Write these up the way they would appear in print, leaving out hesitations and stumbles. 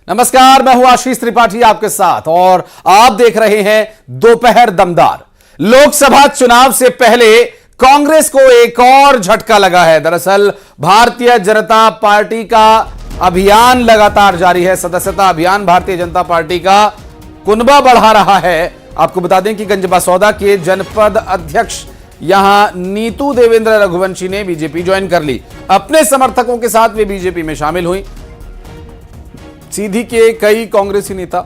नमस्कार, मैं हूं आशीष त्रिपाठी आपके साथ और आप देख रहे हैं दोपहर दमदार। लोकसभा चुनाव से पहले कांग्रेस को एक और झटका लगा है। दरअसल भारतीय जनता पार्टी का अभियान लगातार जारी है। सदस्यता अभियान भारतीय जनता पार्टी का कुनबा बढ़ा रहा है। आपको बता दें कि गंजबासौदा के जनपद अध्यक्ष यहां नीतू देवेंद्र रघुवंशी ने बीजेपी ज्वाइन कर ली। अपने समर्थकों के साथ वे बीजेपी में शामिल हुई। सीधी के कई कांग्रेसी नेता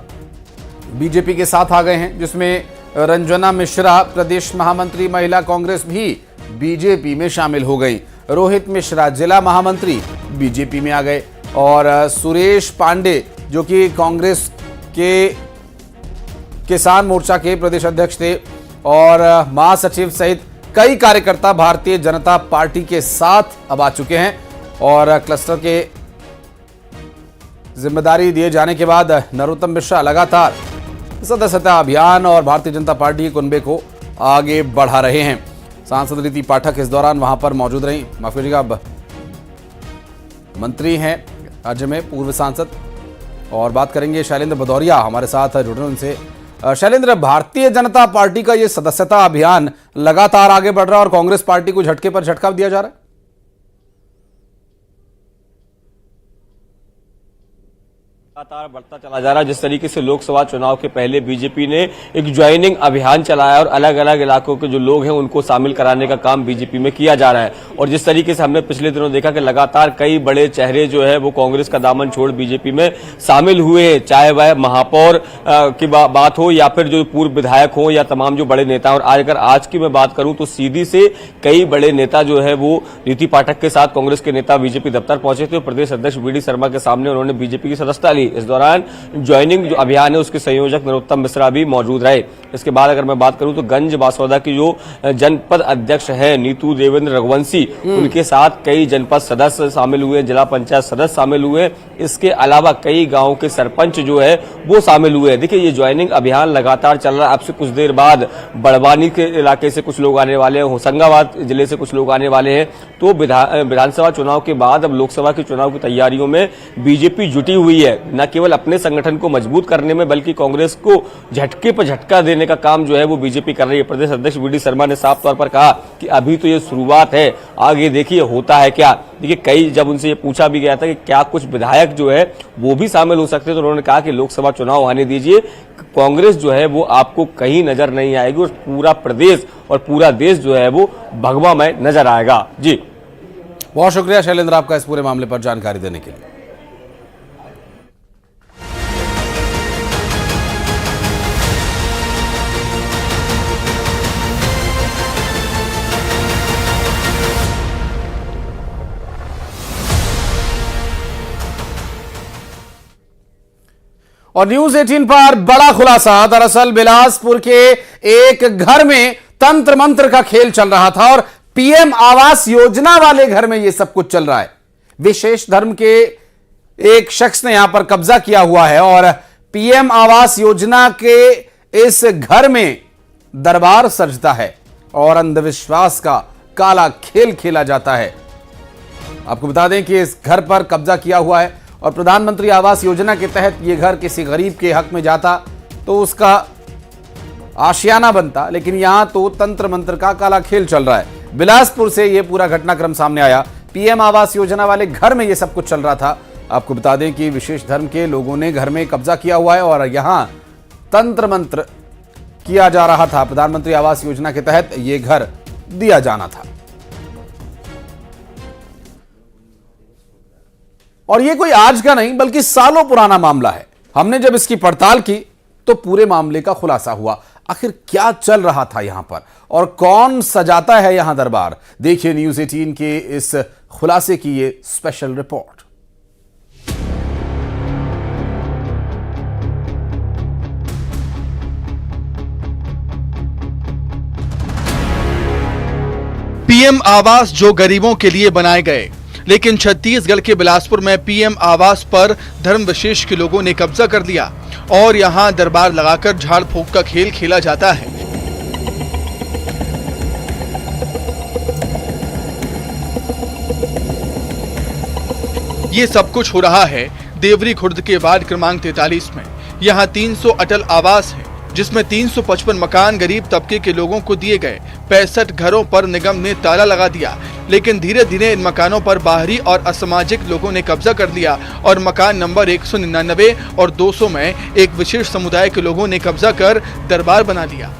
बीजेपी के साथ आ गए हैं, जिसमें रंजना मिश्रा प्रदेश महामंत्री महिला कांग्रेस भी बीजेपी में शामिल हो गई। रोहित मिश्रा जिला महामंत्री बीजेपी में आ गए और सुरेश पांडे जो कि कांग्रेस के किसान मोर्चा के प्रदेश अध्यक्ष थे और महासचिव सहित कई कार्यकर्ता भारतीय जनता पार्टी के साथ अब आ चुके हैं। और क्लस्टर के जिम्मेदारी दिए जाने के बाद नरोत्तम मिश्रा लगातार सदस्यता अभियान और भारतीय जनता पार्टी के कुनबे को आगे बढ़ा रहे हैं। सांसद रीति पाठक इस दौरान वहां पर मौजूद रही। माफ कीजिएगा, मंत्री हैं राज्य में, पूर्व सांसद। और बात करेंगे शैलेंद्र भदौरिया हमारे साथ जुड़ रहे हैं उनसे। शैलेंद्र, भारतीय जनता पार्टी का ये सदस्यता अभियान लगातार आगे बढ़ रहा है और कांग्रेस पार्टी को झटके पर झटका दिया जा रहा है। लगातार बढ़ता चला जा रहा है। जिस तरीके से लोकसभा चुनाव के पहले बीजेपी ने एक ज्वाइनिंग अभियान चलाया और अलग अलग इलाकों के जो लोग हैं उनको शामिल कराने का काम बीजेपी में किया जा रहा है। और जिस तरीके से हमने पिछले दिनों देखा कि लगातार कई बड़े चेहरे जो है वो कांग्रेस का दामन छोड़ बीजेपी में शामिल हुए हैं, चाहे वह महापौर की बात हो या फिर जो पूर्व विधायक हो या तमाम जो बड़े नेता। और अगर आज की मैं बात करूं तो सीधी से कई बड़े नेता जो है वो रीति पाठक के साथ कांग्रेस के नेता बीजेपी दफ्तर पहुंचे थे। प्रदेश अध्यक्ष वीडी शर्मा के सामने उन्होंने बीजेपी की सदस्यता ली। इस दौरान ज्वाइनिंग जो अभियान है उसके संयोजक नरोत्तम मिश्रा भी मौजूद रहे। इसके बाद अगर मैं बात करूं तो गंजबासौदा की जो जनपद अध्यक्ष है नीतू देवेंद्र रघुवंशी, उनके साथ कई जनपद सदस्य शामिल हुए, जिला पंचायत सदस्य शामिल हुए। इसके अलावा कई गांवों के सरपंच जो है वो शामिल हुए। देखिए, ये ज्वाइनिंग अभियान लगातार चल रहा है। अब से कुछ देर बाद बड़वानी के इलाके से कुछ लोग आने वाले हैं, होशंगाबाद जिले से कुछ लोग आने वाले हैं। तो विधानसभा चुनाव के बाद अब लोकसभा के चुनाव की तैयारियों में बीजेपी जुटी हुई है, न केवल अपने संगठन को मजबूत करने में बल्कि कांग्रेस को झटके पर झटका देने का काम जो है वो बीजेपी कर रही है। प्रदेश अध्यक्ष वीडी शर्मा ने साफ तौर पर कहा कि अभी तो ये शुरुआत है, आगे देखिए होता है क्या। देखिए, कई जब उनसे ये पूछा भी गया था कि क्या कुछ विधायक जो है वो भी शामिल हो सकते हैं, तो उन्होंने कहा कि लोकसभा चुनाव आने दीजिए, कांग्रेस जो है वो आपको कहीं नजर नहीं आएगी और पूरा प्रदेश और पूरा देश जो है वो भगवामय नजर आएगा। जी, बहुत शुक्रिया शैलेंद्र आपका इस पूरे मामले पर जानकारी देने के लिए। और न्यूज 18 पर बड़ा खुलासा। दरअसल बिलासपुर के एक घर में तंत्र मंत्र का खेल चल रहा था और पीएम आवास योजना वाले घर में यह सब कुछ चल रहा है। विशेष धर्म के एक शख्स ने यहां पर कब्जा किया हुआ है और पीएम आवास योजना के इस घर में दरबार सजता है और अंधविश्वास का काला खेल खेला जाता है। आपको बता दें कि इस घर पर कब्जा किया हुआ है और प्रधानमंत्री आवास योजना के तहत यह घर किसी गरीब के हक में जाता तो उसका आशियाना बनता, लेकिन यहां तो तंत्र मंत्र का काला खेल चल रहा है। बिलासपुर से यह पूरा घटनाक्रम सामने आया। पीएम आवास योजना वाले घर में यह सब कुछ चल रहा था। आपको बता दें कि विशेष धर्म के लोगों ने घर में कब्जा किया हुआ है और यहां तंत्र मंत्र किया जा रहा था। प्रधानमंत्री आवास योजना के तहत यह घर दिया जाना था और यह कोई आज का नहीं बल्कि सालों पुराना मामला है। हमने जब इसकी पड़ताल की तो पूरे मामले का खुलासा हुआ। आखिर क्या चल रहा था यहां पर और कौन सजाता है यहां दरबार, देखिए न्यूज 18 के इस खुलासे की ये स्पेशल रिपोर्ट। पीएम आवास जो गरीबों के लिए बनाए गए, लेकिन छत्तीसगढ़ के बिलासपुर में पीएम आवास पर धर्म विशेष के लोगों ने कब्जा कर लिया और यहां दरबार लगाकर झाड़ फूंक का खेल खेला जाता है। ये सब कुछ हो रहा है देवरी खुर्द के वार्ड क्रमांक 43 में। यहाँ 300 अटल आवास है, जिसमें 355 मकान गरीब तबके के लोगों को दिए गए। 65 घरों पर निगम ने ताला लगा दिया, लेकिन धीरे धीरे इन मकानों पर बाहरी और असामाजिक लोगों ने कब्जा कर लिया और मकान नंबर 199 और 200 में एक विशेष समुदाय के लोगों ने कब्जा कर दरबार बना लिया।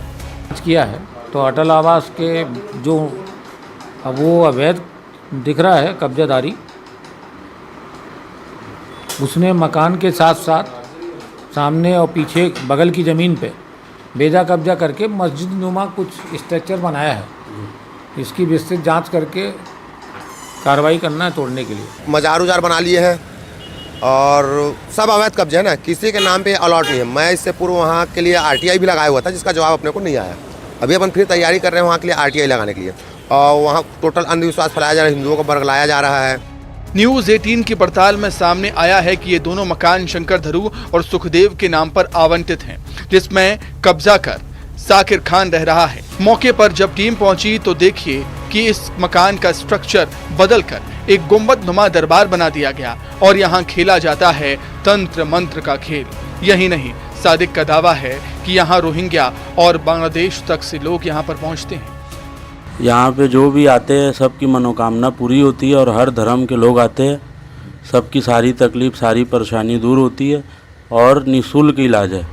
किया है तो अटल आवास के जो अब वो अवैध दिख रहा है कब्जादारी, उसने मकान के साथ साथ सामने और पीछे बगल की ज़मीन पे बेजा कब्जा करके मस्जिद नुमा कुछ स्ट्रक्चर बनाया है। इसकी विस्तृत जांच करके कार्रवाई करना है तोड़ने के लिए। मजार उजार बना लिए हैं और सब अवैध कब्जे है ना, किसी के नाम पे अलॉट नहीं है। मैं इससे पूर्व वहाँ के लिए RTI भी लगाया हुआ था, जिसका जवाब अपने को नहीं आया। अभी अपन फिर तैयारी कर रहे हैं वहाँ के लिए RTI लगाने के लिए, और वहाँ टोटल अंधविश्वास फैलाया जा रहा है, हिंदुओं को बरगलाया जा रहा है। न्यूज 18 की पड़ताल में सामने आया है कि ये दोनों मकान शंकर धरू और सुखदेव के नाम पर आवंटित हैं, जिसमें कब्जा कर साकिर खान रह रहा है। मौके पर जब टीम पहुंची तो देखिए कि इस मकान का स्ट्रक्चर बदलकर एक गुंबद नुमा दरबार बना दिया गया और यहाँ खेला जाता है तंत्र मंत्र का खेल। यही नहीं, सादिक का दावा है कि यहाँ रोहिंग्या और बांग्लादेश तक से लोग यहाँ पर पहुँचते हैं। यहाँ पे जो भी आते हैं सबकी मनोकामना पूरी होती है और हर धर्म के लोग आते हैं, सबकी सारी तकलीफ सारी परेशानी दूर होती है और निःशुल्क इलाज है।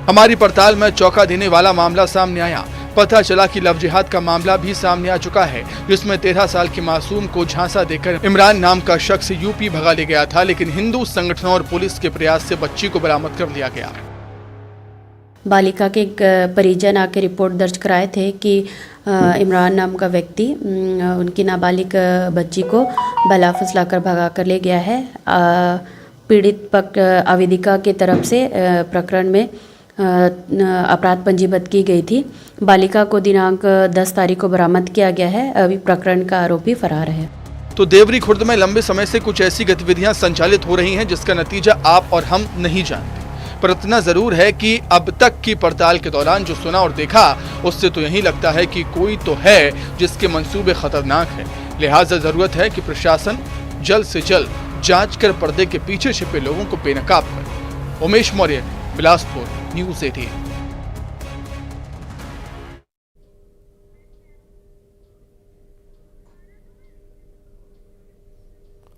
हमारी पड़ताल में चौंका देने वाला मामला सामने आया। पता चला कि लव जिहाद का मामला भी सामने आ चुका है, जिसमें 13 साल की मासूम को झांसा देकर इमरान नाम का शख्स यूपी भगा ले गया था, लेकिन हिंदू संगठनों और पुलिस के प्रयास से बच्ची को बरामद कर लिया गया। बालिका के परिजन आके रिपोर्ट दर्ज कराए थे कि इमरान नाम का व्यक्ति उनकी नाबालिग बच्ची को बला फुसला कर भगा कर ले गया है। पीड़ित आवेदिका के तरफ से प्रकरण में अपराध पंजीबद्ध की गई थी। बालिका को दिनांक 10 तारीख को बरामद किया गया है। अभी प्रकरण का आरोपी फरार है। तो देवरी खुर्द में लंबे समय से कुछ ऐसी गतिविधियां संचालित हो रही हैं जिसका नतीजा आप और हम नहीं जानते, पर इतना जरूर है कि अब तक की पड़ताल के दौरान जो सुना और देखा, उससे तो यही लगता है कि कोई तो है जिसके मंसूबे खतरनाक हैं। लिहाजा जरूरत है कि प्रशासन जल्द से जल्द जांच कर पर्दे के पीछे छिपे लोगों को बेनकाब करे। उमेश मौर्य, बिलासपुर, न्यूज़ 18।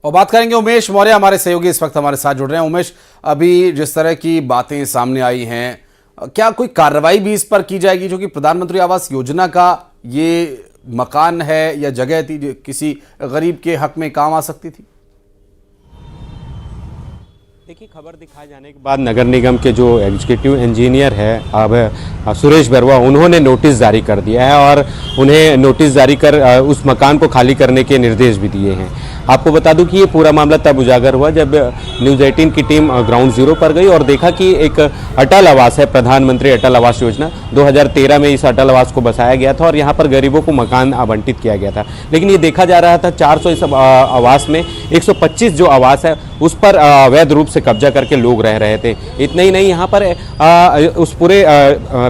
और बात करेंगे उमेश मौर्य, हमारे सहयोगी इस वक्त हमारे साथ जुड़ रहे हैं। उमेश, अभी जिस तरह की बातें सामने आई हैं, क्या कोई कार्रवाई भी इस पर की जाएगी, जो कि प्रधानमंत्री आवास योजना का ये मकान है या जगह थी जो किसी गरीब के हक में काम आ सकती थी? देखिए, खबर दिखाए जाने के बाद नगर निगम के जो एग्जीक्यूटिव इंजीनियर है अब सुरेश बरवा, उन्होंने नोटिस जारी कर दिया है और उन्हें नोटिस जारी कर उस मकान को खाली करने के निर्देश भी दिए हैं। आपको बता दूं कि ये पूरा मामला तब उजागर हुआ जब न्यूज़ 18 की टीम ग्राउंड जीरो पर गई और देखा कि एक अटल आवास है, प्रधानमंत्री अटल आवास योजना। 2013 में इस अटल आवास को बसाया गया था और यहाँ पर गरीबों को मकान आवंटित किया गया था। लेकिन ये देखा जा रहा था 400 इस आवास में 125 जो आवास है उस पर अवैध रूप से कब्जा करके लोग रह रहे थे। इतना ही नहीं, यहाँ पर उस पूरे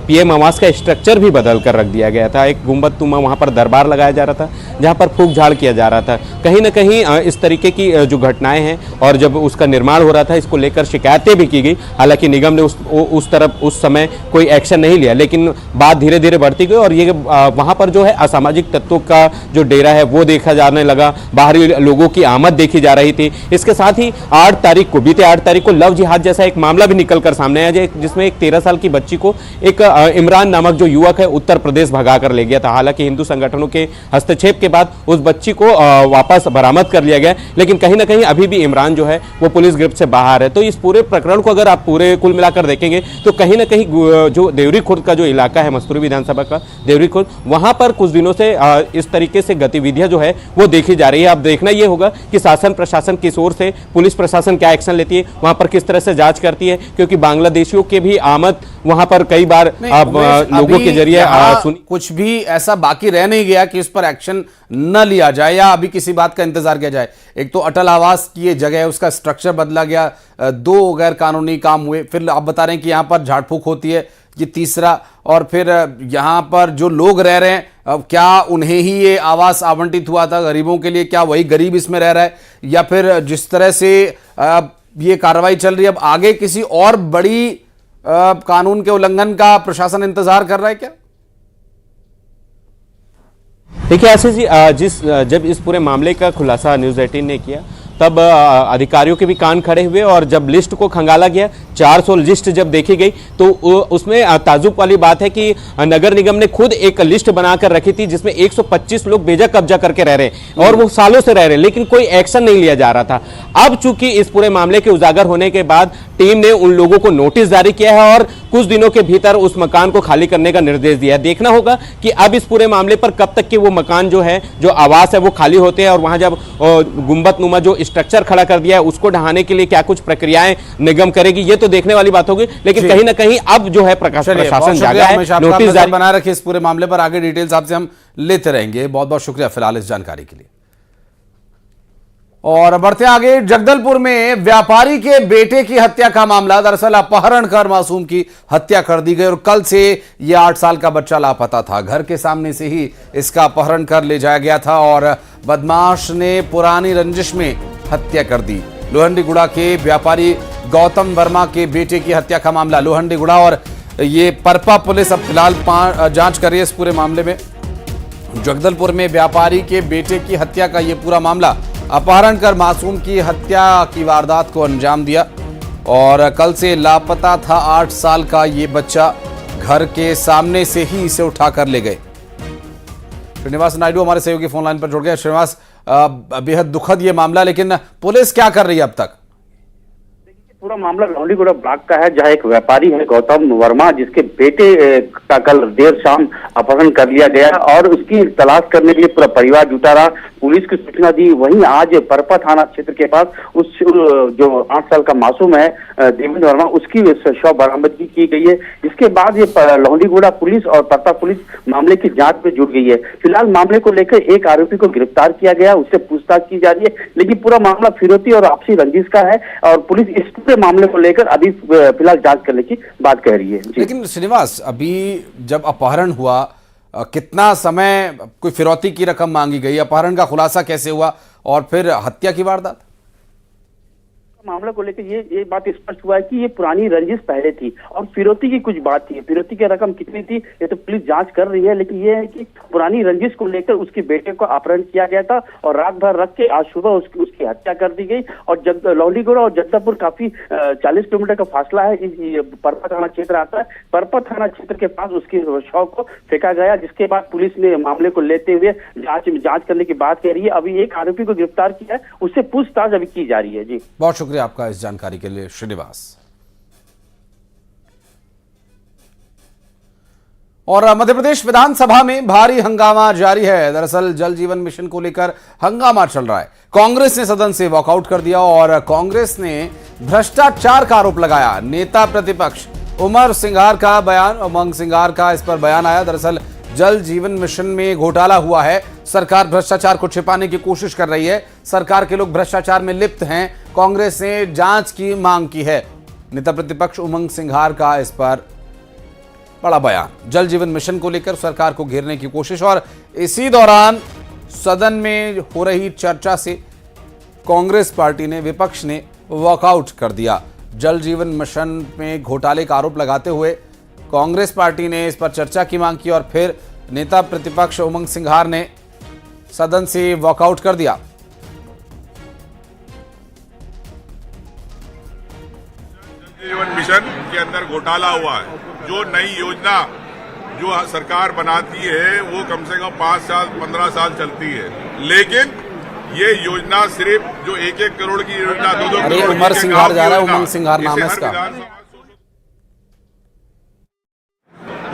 PM आवास का स्ट्रक्चर भी बदल कर रख दिया गया था। एक गुंबद तुमा वहाँ पर दरबार लगाया जा रहा था, जहाँ पर फूक झाड़ किया जा रहा था। कहीं ना कहीं इस तरीके की जो घटनाएं हैं, और जब उसका निर्माण हो रहा था इसको लेकर शिकायतें भी की गई। हालांकि निगम ने उस तरफ उस समय कोई एक्शन नहीं लिया, लेकिन बात धीरे धीरे बढ़ती गई और ये वहाँ पर जो है असामाजिक तत्वों का जो डेरा है वो देखा जाने लगा, बाहरी लोगों की आमद देखी जा रही थी। इसके साथ ही 8 तारीख को, बीते 8 तारीख को लव जिहाद जैसा एक मामला भी निकल कर सामने आया, जिसमें एक 13 साल की बच्ची को एक इमरान नामक जो युवक है उत्तर प्रदेश भगा कर ले गया था। हालांकि हिंदू संगठनों के हस्तक्षेप के बाद उस बच्ची को वापस बरामद कर लिया गया, लेकिन कहीं ना कहीं अभी भी इमरान जो है वो पुलिस गिरफ्त से बाहर है। तो इस पूरे प्रकरण को अगर आप पूरे कुल मिलाकर देखेंगे तो कहीं ना कहीं जो देवरी खुर्द का जो इलाका है, मस्तूरी विधानसभा का देवरी खुर्द, वहां पर कुछ दिनों से इस तरीके से गतिविधियां जो है वो देखी जा रही है। अब देखना ये होगा कि शासन प्रशासन किस ओर से, पुलिस प्रशासन क्या एक्शन लेती है, वहां पर किस तरह से जांच करती है, क्योंकि बांग्लादेशियों के भी आमद वहां पर कई बार लोगों के जरिए कुछ भी ऐसा बाकी रह नहीं गया कि इस पर एक्शन न लिया जाए या अभी किसी बात का इंतजार किया जाए। एक तो अटल आवास की ये जगह है, उसका स्ट्रक्चर बदला गया, 2 गैर कानूनी काम हुए, फिर आप बता रहे हैं कि यहाँ पर झाड़ फूक होती है, ये तीसरा, और फिर यहाँ पर जो लोग रह रहे हैं, अब क्या उन्हें ही ये आवास आवंटित हुआ था गरीबों के लिए? क्या वही गरीब इसमें रह रहा है, या फिर जिस तरह से ये कार्रवाई चल रही है, अब आगे किसी और बड़ी कानून के उल्लंघन का प्रशासन इंतजार कर रहा है क्या? देखिए आशीष जी, जब इस पूरे मामले का खुलासा न्यूज़ 18 ने किया तब अधिकारियों के भी कान खड़े हुए, और जब लिस्ट को खंगाला गया, 400 लिस्ट जब देखी गई तो उसमें ताज्जुब वाली बात है कि नगर निगम ने खुद एक लिस्ट बनाकर रखी थी जिसमें 125 लोग बेजा कब्जा करके रह रहे हैं और वो सालों से रह रहे हैं, लेकिन कोई एक्शन नहीं लिया जा रहा था। अब चूंकि इस पूरे मामले के उजागर होने के बाद टीम ने उन लोगों को नोटिस जारी किया है और कुछ दिनों के भीतर उस मकान को खाली करने का निर्देश दिया है। देखना होगा कि अब इस पूरे मामले पर कब तक के वो मकान जो है, जो आवास है, वो खाली होते हैं और वहां जब गुंबदनुमा जो स्ट्रक्चर खड़ा कर दिया है उसको ढहाने के लिए क्या कुछ प्रक्रियाएं निगम करेगी, ये तो देखने वाली बात होगी। लेकिन कहीं ना कहीं अब जो है प्रशासन जागा है, नोटिस जारी बना रखे इस पूरे मामले पर। आगे डिटेल्स आपसे हम लेते रहेंगे। बहुत बहुत शुक्रिया फिलहाल इस जानकारी के लिए। और बढ़ते आगे, जगदलपुर में व्यापारी के बेटे की हत्या का मामला। दरअसल अपहरण कर मासूम की हत्या कर दी गई और कल से यह 8 साल का बच्चा लापता था। घर के सामने से ही इसका अपहरण कर ले जाया गया था और बदमाश ने पुरानी रंजिश में हत्या कर दी। लोहंडीगुड़ा के व्यापारी गौतम वर्मा के बेटे की हत्या का मामला लोहंडीगुड़ा और ये परपा पुलिस अब फिलहाल जांच कर रही है इस पूरे मामले में। जगदलपुर में व्यापारी के बेटे की हत्या का ये पूरा मामला, अपहरण कर मासूम की हत्या की वारदात को अंजाम दिया और कल से लापता था 8 साल का ये बच्चा। घर के सामने से ही इसे उठाकर ले गए। श्रीनिवास नायडू हमारे सहयोगी फोन लाइन पर जुड़ गए। श्रीनिवास, बेहद दुखद ये मामला, लेकिन पुलिस क्या कर रही है अब तक? पूरा मामला लोहंडीगुड़ा ब्लॉक का है, जहां एक व्यापारी है गौतम वर्मा, जिसके बेटे का कल देर शाम अपहरण कर लिया गया और उसकी तलाश करने के लिए पूरा परिवार जुटा रहा। पुलिस की सूचना दी। वहीं आज परपा थाना क्षेत्र के पास उस जो 8 साल का मासूम है देवेंद्र वर्मा, उसकी शव बरामदगी की गई है। इसके बाद ये लोहंडीगुड़ा पुलिस और परपा पुलिस मामले की जांच में जुट गई है। फिलहाल मामले को लेकर एक आरोपी को गिरफ्तार किया गया, उससे पूछताछ की जा रही है, लेकिन पूरा मामला फिरौती और आपसी रंजिश का है और पुलिस इस पूरे मामले को लेकर अभी फिलहाल जांच करने की बात कह रही है। लेकिन श्रीनिवास, अभी जब अपहरण हुआ कितना समय कोई फिरौती की रकम मांगी गई, अपहरण का खुलासा कैसे हुआ और फिर हत्या की वारदात? मामला को लेकर ये बात स्पष्ट हुआ है कि ये पुरानी रंजिश पहले थी और फिरौती की कुछ बात थी। फिरौती की रकम कितनी थी ये तो पुलिस जांच कर रही है, लेकिन ये है कि पुरानी रंजिश को लेकर उसके बेटे को अपहरण किया गया था और रात भर रख के आज सुबह उसकी हत्या कर दी गई। और लोहंडीगुड़ा और जगदलपुर काफी 40 किलोमीटर का फासला है, परपा थाना क्षेत्र आता है। परपा थाना क्षेत्र के पास उसकी शव को फेंका गया, जिसके बाद पुलिस ने मामले को लेते हुए जांच करने की बात कह रही है। अभी एक आरोपी को गिरफ्तार किया है, उससे पूछताछ अभी की जा रही है। जी बहुत शुक्रिया आपका इस जानकारी के लिए श्रीनिवास। और मध्य प्रदेश विधानसभा में भारी हंगामा जारी है। दरअसल जल जीवन मिशन को लेकर हंगामा चल रहा है। कांग्रेस ने सदन से वॉकआउट कर दिया और कांग्रेस ने भ्रष्टाचार का आरोप लगाया। नेता प्रतिपक्ष उमंग सिंघार का इस पर बयान आया। दरअसल जल जीवन मिशन में घोटाला हुआ है, सरकार भ्रष्टाचार को छिपाने की कोशिश कर रही है, सरकार के लोग भ्रष्टाचार में लिप्त हैं, कांग्रेस ने जांच की मांग की है। नेता प्रतिपक्ष उमंग सिंघार का इस पर बड़ा बयान। जल जीवन मिशन को लेकर सरकार को घेरने की कोशिश और इसी दौरान सदन में हो रही चर्चा से कांग्रेस पार्टी ने, विपक्ष ने वॉकआउट कर दिया। जल जीवन मिशन में घोटाले का आरोप लगाते हुए कांग्रेस पार्टी ने इस पर चर्चा की मांग की और फिर नेता प्रतिपक्ष उमंग सिंघार ने सदन से वॉकआउट कर दिया। जीवन मिशन के अंदर घोटाला हुआ है। जो नई योजना जो सरकार बनाती है वो कम से कम 5 साल 15 साल चलती है, लेकिन ये योजना सिर्फ जो 1-1 करोड़ की योजना, 2-2 करोड़ उमंग सिंघार जा रहा है, उमंग सिंघार नाम है इसका।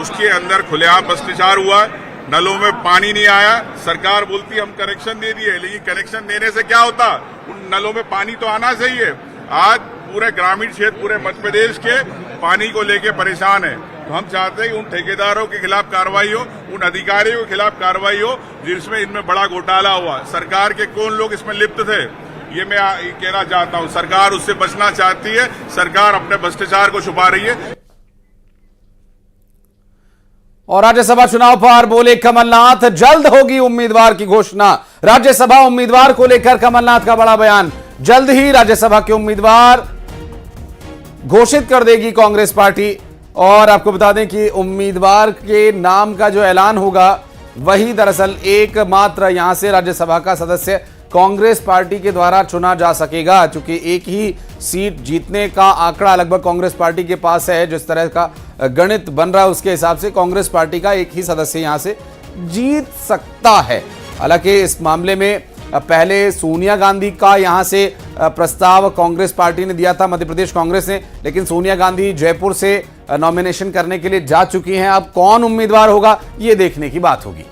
उसके अंदर खुलेआम भ्रष्टाचार हुआ है। नलों में पानी नहीं आया, सरकार बोलती हम कनेक्शन दे दिए, लेकिन कनेक्शन देने से क्या होता, उन नलों में पानी तो आना चाहिए। आज पूरे ग्रामीण क्षेत्र, पूरे मध्य प्रदेश के पानी को लेके परेशान है। तो हम चाहते हैं कि उन ठेकेदारों के खिलाफ कार्रवाई हो, उन अधिकारियों के खिलाफ कार्रवाई हो जिसमें इनमें बड़ा घोटाला हुआ। सरकार के कौन लोग इसमें लिप्त थे, ये मैं कहना चाहता हूं। सरकार उससे बचना चाहती है, सरकार अपने भ्रष्टाचार को छुपा रही है। और राज्यसभा चुनाव पर बोले कमलनाथ, जल्द होगी उम्मीदवार की घोषणा। राज्यसभा उम्मीदवार को लेकर कमलनाथ का बड़ा बयान। जल्द ही राज्यसभा के उम्मीदवार घोषित कर देगी कांग्रेस पार्टी। और आपको बता दें कि उम्मीदवार के नाम का जो ऐलान होगा वही दरअसल एकमात्र यहां से राज्यसभा का सदस्य कांग्रेस पार्टी के द्वारा चुना जा सकेगा, क्योंकि एक ही सीट जीतने का आंकड़ा लगभग कांग्रेस पार्टी के पास है। जिस तरह का गणित बन रहा है उसके हिसाब से कांग्रेस पार्टी का एक ही सदस्य यहां से जीत सकता है। हालांकि इस मामले में पहले सोनिया गांधी का यहां से प्रस्ताव कांग्रेस पार्टी ने दिया था, मध्य प्रदेश कांग्रेस ने, लेकिन सोनिया गांधी जयपुर से नॉमिनेशन करने के लिए जा चुकी हैं। अब कौन उम्मीदवार होगा यह देखने की बात होगी।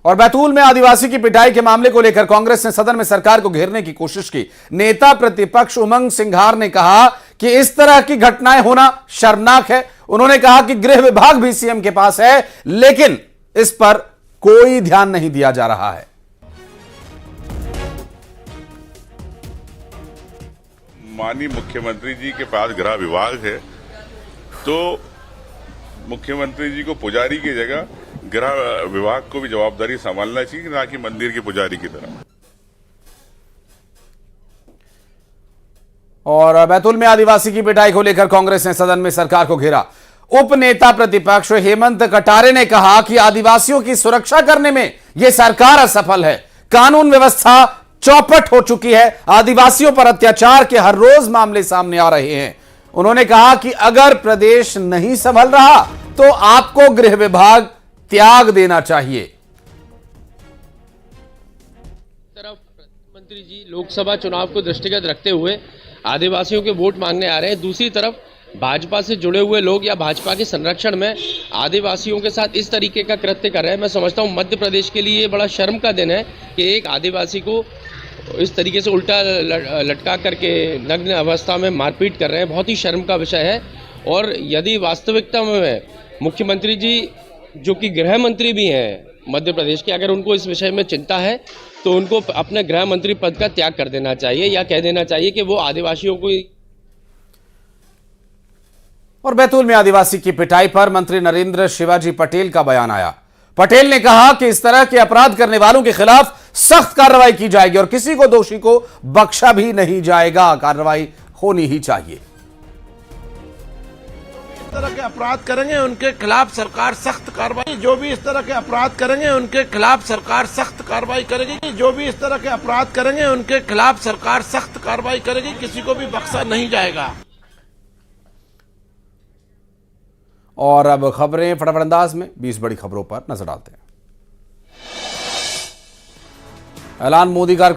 और बैतूल में आदिवासी की पिटाई के मामले को लेकर कांग्रेस ने सदन में सरकार को घेरने की कोशिश की। नेता प्रतिपक्ष उमंग सिंघार ने कहा कि इस तरह की घटनाएं होना शर्मनाक है। उन्होंने कहा कि गृह विभाग भी सीएम के पास है, लेकिन इस पर कोई ध्यान नहीं दिया जा रहा है। माननीय मुख्यमंत्री जी के पास गृह विभाग है, तो मुख्यमंत्री जी को पुजारी की जगह गृह विभाग को भी जवाबदारी संभालना चाहिए, ना कि मंदिर के पुजारी की तरह। और बैतूल में आदिवासी की पिटाई को लेकर कांग्रेस ने सदन में सरकार को घेरा। उप नेता प्रतिपक्ष हेमंत कटारे ने कहा कि आदिवासियों की सुरक्षा करने में यह सरकार असफल है। कानून व्यवस्था चौपट हो चुकी है। आदिवासियों पर अत्याचार के हर रोज मामले सामने आ रहे हैं। उन्होंने कहा कि अगर प्रदेश नहीं संभल रहा तो आपको गृह विभाग त्याग देना चाहिए। तरफ मंत्री जी लोकसभा चुनाव को दृष्टिगत रखते हुए आदिवासियों के वोट मांगने आ रहे हैं, दूसरी तरफ भाजपा से जुड़े हुए लोग या भाजपा के संरक्षण में आदिवासियों के साथ इस तरीके का कृत्य कर रहे हैं। मैं समझता हूं मध्य प्रदेश के लिए बड़ा शर्म का दिन है कि एक आदिवासी को इस तरीके से उल्टा लटका करके नग्न अवस्था में मारपीट कर रहे हैं। बहुत ही शर्म का विषय है। और यदि वास्तविकता में मुख्यमंत्री जी जो कि गृह मंत्री भी हैं मध्य प्रदेश के, अगर उनको इस विषय में चिंता है तो उनको अपने गृह मंत्री पद का त्याग कर देना चाहिए या कह देना चाहिए कि वो आदिवासियों को। और बैतूल में आदिवासी की पिटाई पर मंत्री नरेंद्र शिवाजी पटेल का बयान आया। पटेल ने कहा कि इस तरह के अपराध करने वालों के खिलाफ सख्त कार्रवाई की जाएगी और किसी को दोषी को बख्शा भी नहीं जाएगा। कार्रवाई होनी ही चाहिए। इस तरह के अपराध करेंगे उनके खिलाफ सरकार सख्त कार्रवाई, जो भी इस तरह के अपराध करेंगे उनके खिलाफ सरकार सख्त कार्रवाई करेगी। जो भी इस तरह के अपराध करेंगे उनके खिलाफ सरकार सख्त कार्रवाई करेगी, किसी को भी बख्शा नहीं जाएगा। और अब खबरें फटाफट अंदाज में 20 बड़ी खबरों पर नजर डालते हैं। ऐलान मोदी का